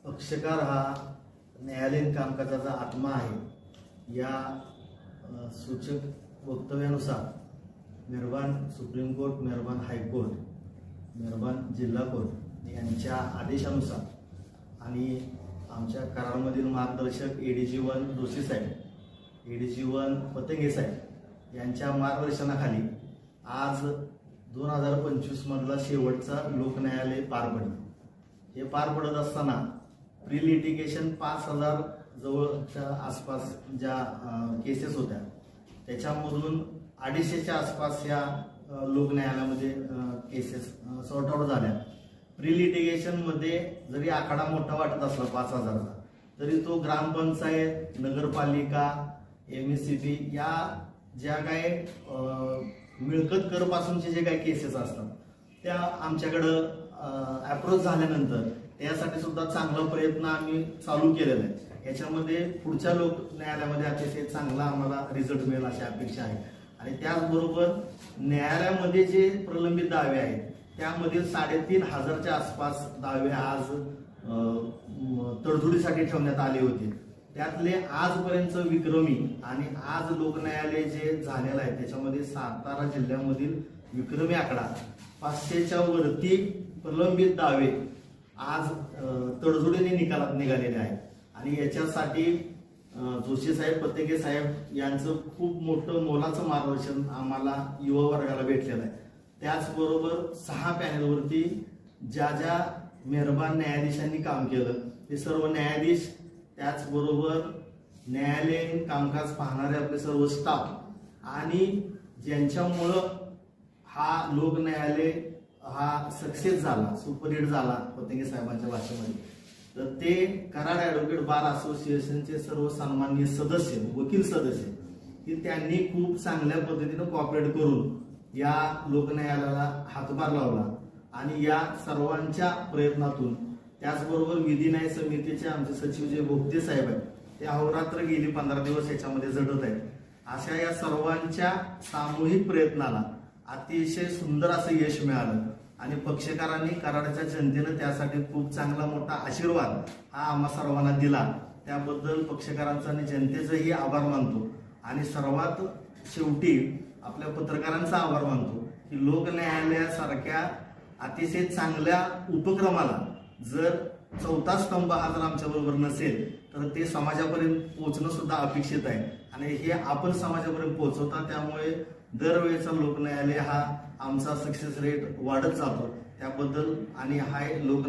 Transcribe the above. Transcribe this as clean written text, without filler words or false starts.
पक्षकार हा न्यायालयीन कामकाजाचा आत्मा आहे। या सूचक वक्तव्यानुसार मेहरबान सुप्रीम कोर्ट, मेहरबान हायकोर्ट, मेहरबान जिल्हा कोर्ट यांच्या आदेशानुसार आणि आमच्या करारामधील मार्गदर्शक ADG1 जोशी साहेब, ADG1 पतंगे साहेब यांच्या मार्गदर्शनाखाली आज 2025 मधला शेवटचा लोक न्यायालय पार पडलं। हे पार पडत असताना प्री लिटिगेशन 5000 जवळच्या आसपास ज्या केसेस होत्या त्याच्यामधून 250च्या आसपास या लोक न्यायालयामध्ये केसेस सॉर्ट आउट झाल्या। प्री लिटिगेशन मध्ये जरी आखाडा मोठा वाटत असला 5000चा, तरी तो ग्रामपंचायत, नगरपालिका, MSCB या ज्या काही मिळकत कर पासूनचे जे काही केसेस असतात त्या आमच्याकडं अप्रोच झाल्यानंतर त्यासाठी सुद्धा चांगला प्रयत्न आम्ही चालू केलेला आहे। याच्यामध्ये पुढच्या लोक न्यायालयामध्ये अतिशय चांगला आम्हाला रिझल्ट मिळेल अशी अपेक्षा आहे। आणि त्याचबरोबर न्यायालयामध्ये जे प्रलंबित दावे आहेत त्यामध्ये 3500च्या आसपास दावे आज तडजोडीसाठी ठेवण्यात आले होते। त्यातले आजपर्यंत विक्रमी आणि आज लोक न्यायालय जे झालेलं आहे त्याच्यामध्ये सातारा जिल्ह्यामधील विक्रमी आकडा 500च्या वरती प्रलंबित दावे आज तडजोडीने निकालात निघालेले आहेत। आणि याच्यासाठी जोशी साहेब, पतंगे साहेब यांचं खूप मोठं मोलाचं मार्गदर्शन आम्हाला युवा वर्गाला भेटलेलं आहे। त्याचबरोबर 6 पॅनेलवरती ज्या ज्या मेहरबान न्यायाधीशांनी काम केलं ते सर्व न्यायाधीश, त्याचबरोबर न्यायालयीन कामकाज पाहणारे आपले सर्व स्टाफ आणि ज्यांच्यामुळं हा लोक न्यायालय हा सक्सेस झाला, सुपरहिट झाला पतंगे साहेबांच्या भाषेमध्ये, तर ते कराड ॲडव्होकेट बार असोसिएशनचे सर्व सन्माननीय सदस्य, वकील सदस्य की त्यांनी खूप चांगल्या पद्धतीनं कॉपरेट करून या लोक न्यायालयाला हातभार लावला। आणि या सर्वांच्या प्रयत्नातून त्याचबरोबर विधी न्याय समितीचे आमचे सचिव जे भोगते साहेब आहेत ते अहोरात्र गेली 15 दिवस याच्यामध्ये झटत आहेत। अशा या सर्वांच्या सामूहिक प्रयत्नाला अतिशय सुंदर असं यश मिळालं आणि पक्षकारांनी, कराडच्या जनतेनं त्यासाठी खूप चांगला मोठा आशीर्वाद हा आम्हा सर्वांना दिला। त्याबद्दल पक्षकारांचा आणि जनतेचाही आभार मानतो। आणि सर्वात शेवटी आपल्या पत्रकारांचा आभार मानतो की लोक न्यायालयासारख्या अतिशय चांगल्या उपक्रमाला जर चौथा स्तंभ हा जर आमच्या बरोबर नसेल तर ते समाजापर्यंत पोहोचणं सुद्धा अपेक्षित आहे। आणि हे आपण समाजापर्यंत पोहोचवता, त्यामुळे दरवेळेचा लोक न्यायालय हा आमचा सक्सेस रेट वाढत जातो। त्याबद्दल आणि हा लोक